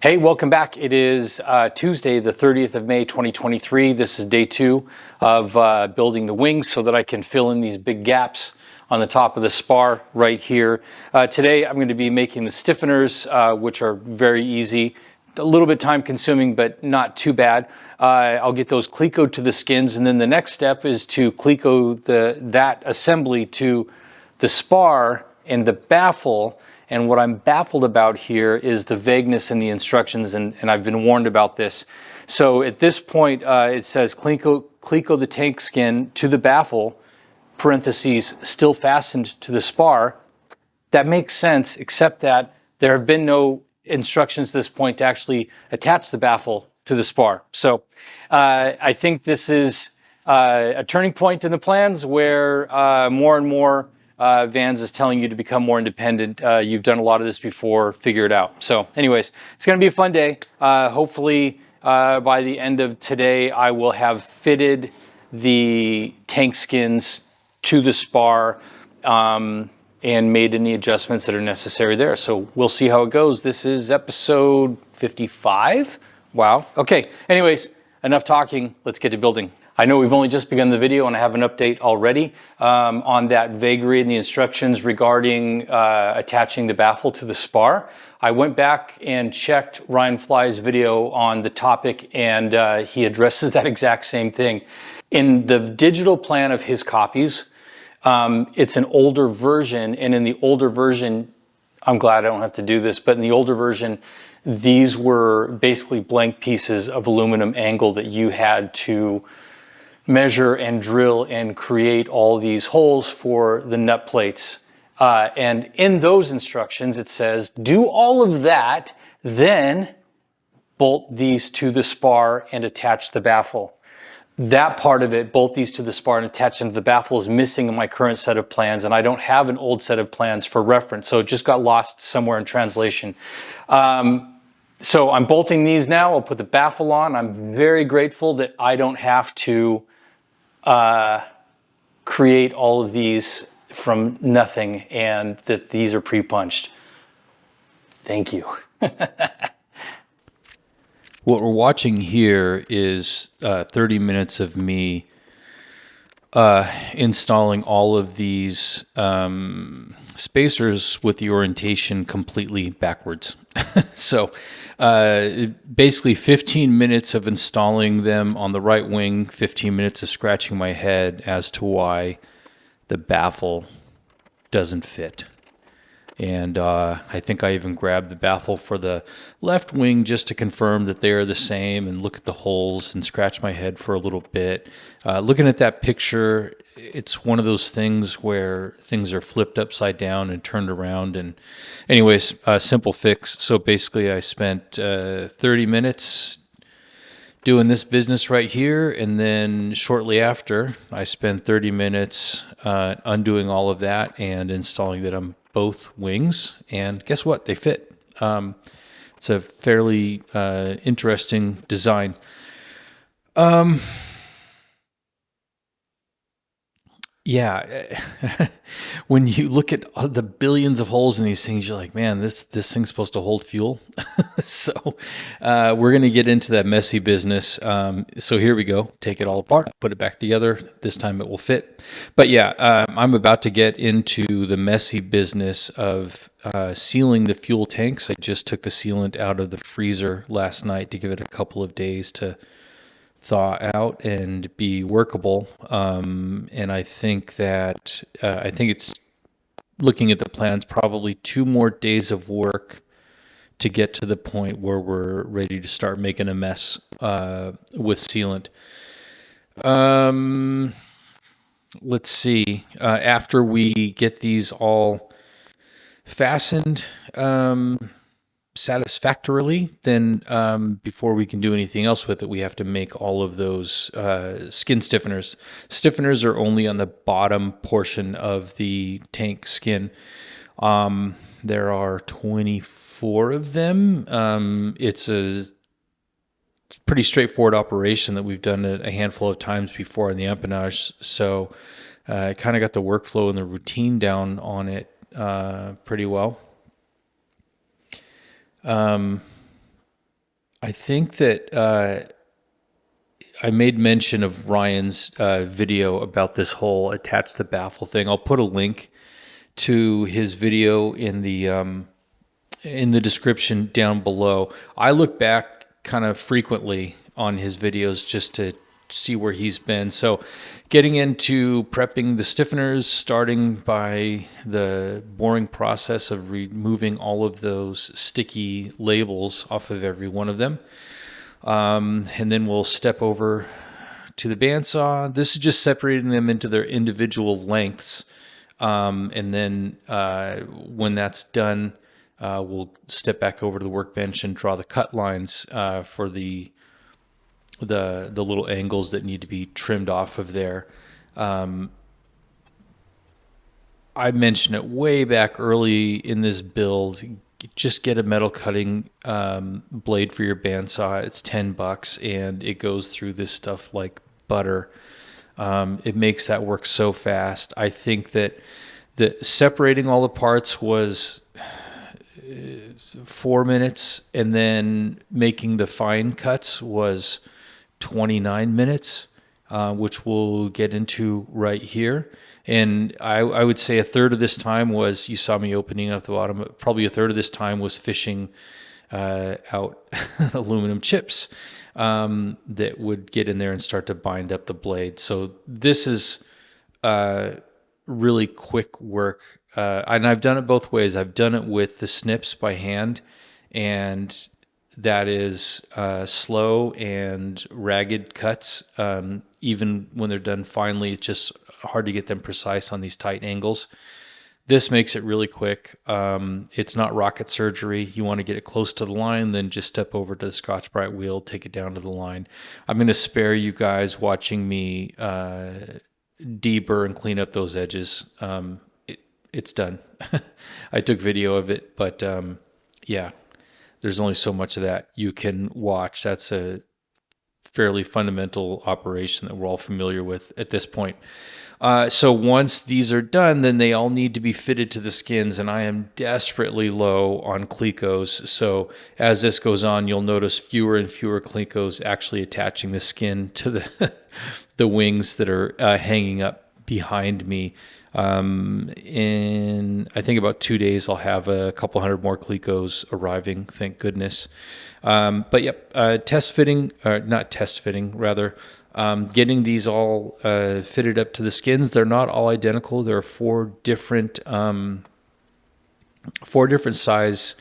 Hey, welcome back. It is Tuesday, the 30th of May, 2023. This is day 2 of building the wings so that I can fill in these big gaps on the top of the spar right here. Today, I'm going to be making the stiffeners, which are very easy, a little bit time consuming, but not too bad. I'll get those clecoed to the skins, and then the next step is to cleco that assembly to the spar and the baffle. And what I'm baffled about here is the vagueness in the instructions, and I've been warned about this. So at this point, it says cleco the tank skin to the baffle, parentheses, still fastened to the spar. That makes sense, except that there have been no instructions at this point to actually attach the baffle to the spar. So I think this is a turning point in the plans where more and more Vans is telling you to become more independent. You've done a lot of this before, figure it out. So anyways, it's going to be a fun day. Hopefully by the end of today, I will have fitted the tank skins to the spar and made any adjustments that are necessary there. So we'll see how it goes. This is episode 55. Wow. Okay. Anyways, enough talking. Let's get to building. I know we've only just begun the video and I have an update already on that vagary in the instructions regarding attaching the baffle to the spar. I went back and checked Ryan Fly's video on the topic, and he addresses that exact same thing. In the digital plan of his copies, it's an older version, and in the older version, I'm glad I don't have to do this, but in the older version, these were basically blank pieces of aluminum angle that you had to measure and drill and create all these holes for the nut plates. And in those instructions, it says, do all of that, then bolt these to the spar and attach the baffle. That part of it, bolt these to the spar and attach them to the baffle, is missing in my current set of plans, and I don't have an old set of plans for reference, so it just got lost somewhere in translation. So I'm bolting these now. I'll put the baffle on. I'm very grateful that I don't have to create all of these from nothing and that these are pre-punched. Thank you. What we're watching here is 30 minutes of me installing all of these spacers with the orientation completely backwards. So basically 15 minutes of installing them on the right wing, 15 minutes of scratching my head as to why the baffle doesn't fit. And I think I even grabbed the baffle for the left wing just to confirm that they are the same and look at the holes and scratch my head for a little bit. Looking at that picture, it's one of those things where things are flipped upside down and turned around. And anyways, simple fix. So basically I spent 30 minutes doing this business right here, and then shortly after I spent 30 minutes undoing all of that and installing that on both wings, and guess what? They fit. It's a fairly interesting design. Yeah, when you look at the billions of holes in these things, you're like, man, this thing's supposed to hold fuel. So we're going to get into that messy business. So here we go. Take it all apart, put it back together. This time it will fit. But yeah, I'm about to get into the messy business of sealing the fuel tanks. I just took the sealant out of the freezer last night to give it a couple of days to thaw out and be workable. And I think that it's, looking at the plans, probably 2 more days of work to get to the point where we're ready to start making a mess with sealant. Let's see. After we get these all fastened satisfactorily, then before we can do anything else with it, we have to make all of those skin stiffeners. Stiffeners are only on the bottom portion of the tank skin. There are 24 of them. It's a pretty straightforward operation that we've done a handful of times before in the empennage. So I kind of got the workflow and the routine down on it pretty well. I think that I made mention of Ryan's video about this whole attach the baffle thing. I'll put a link to his video in the description down below. I look back kind of frequently on his videos just to see where he's been. So getting into prepping the stiffeners, starting by the boring process of removing all of those sticky labels off of every one of them. And then we'll step over to the bandsaw. This is just separating them into their individual lengths. And then when that's done, we'll step back over to the workbench and draw the cut lines for the little angles that need to be trimmed off of there. I mentioned it way back early in this build. Just get a metal cutting blade for your bandsaw. It's $10 and it goes through this stuff like butter. It makes that work so fast. I think that separating all the parts was 4 minutes, and then making the fine cuts was 29 minutes, which we'll get into right here. And I would say a third of this time was, you saw me opening up the bottom, probably a third of this time was fishing out aluminum chips that would get in there and start to bind up the blade. So this is really quick work. And I've done it both ways. I've done it with the snips by hand, and that is slow and ragged cuts. Even when they're done finely, it's just hard to get them precise on these tight angles. This makes it really quick. It's not rocket surgery. You want to get it close to the line, then just step over to the Scotch-Brite wheel, take it down to the line. I'm going to spare you guys watching me deburr and clean up those edges. It's done. I took video of it, but yeah, there's only so much of that you can watch. That's a fairly fundamental operation that we're all familiar with at this point. So once these are done, then they all need to be fitted to the skins, and I am desperately low on Clecos. So as this goes on, you'll notice fewer and fewer Clecos actually attaching the skin to the the wings that are hanging up behind me. In I think about 2 days, I'll have a couple hundred more Clecos arriving. Thank goodness. But yep, not test fitting, rather. Getting these all fitted up to the skins. They're not all identical. There are four different size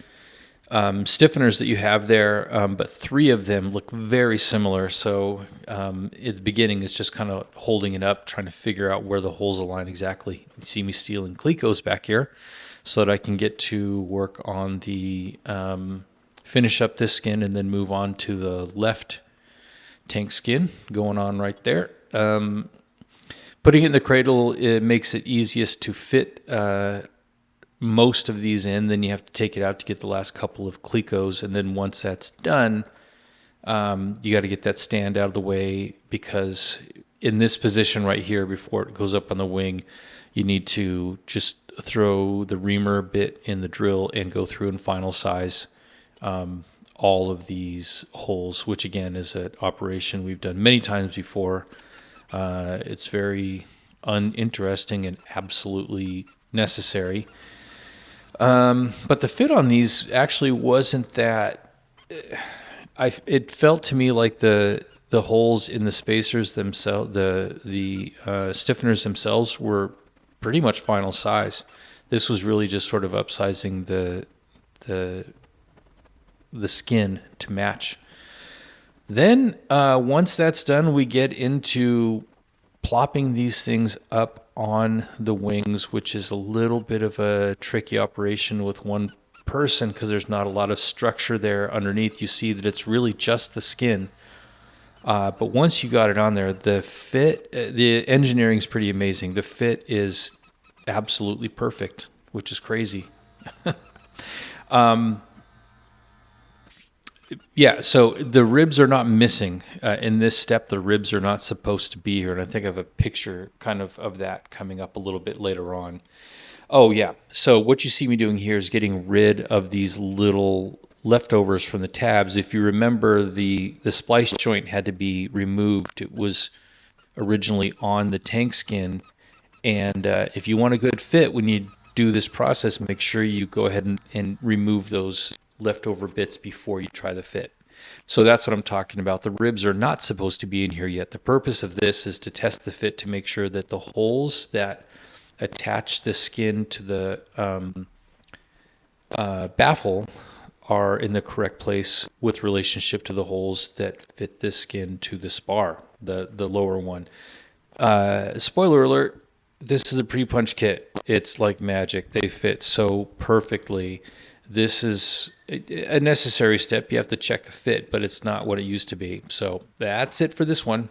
stiffeners that you have there, but 3 of them look very similar. So at the beginning, it's just kind of holding it up, trying to figure out where the holes align exactly. You see me stealing Clecos back here so that I can get to work on the finish up this skin and then move on to the left tank skin going on right there. Putting it in the cradle, it makes it easiest to fit most of these in. Then you have to take it out to get the last couple of Clecos, and then once that's done, you got to get that stand out of the way, because in this position right here, before it goes up on the wing, you need to just throw the reamer bit in the drill and go through and final size all of these holes, which again is an operation we've done many times before. It's very uninteresting and absolutely necessary. But the fit on these actually wasn't that. It felt to me like the holes in the spacers themselves, the stiffeners themselves, were pretty much final size. This was really just sort of upsizing the skin to match. Then once that's done, we get into plopping these things up on the wings, which is a little bit of a tricky operation with one person because there's not a lot of structure there underneath. You see that it's really just the skin. But once you got it on there, the fit, the engineering is pretty amazing. The fit is absolutely perfect, which is crazy. Yeah, so the ribs are not missing. In this step, the ribs are not supposed to be here. And I think I have a picture kind of that coming up a little bit later on. Oh, yeah. So what you see me doing here is getting rid of these little leftovers from the tabs. If you remember, the splice joint had to be removed. It was originally on the tank skin. And if you want a good fit when you do this process, make sure you go ahead and remove those leftover bits before you try the fit. So that's what I'm talking about. The ribs are not supposed to be in here yet. The purpose of this is to test the fit to make sure that the holes that attach the skin to the baffle are in the correct place with relationship to the holes that fit this skin to the spar, the lower one. Spoiler alert, this is a pre-punch kit. It's like magic. They fit so perfectly. This is a necessary step. You have to check the fit, but it's not what it used to be. So that's it for this one.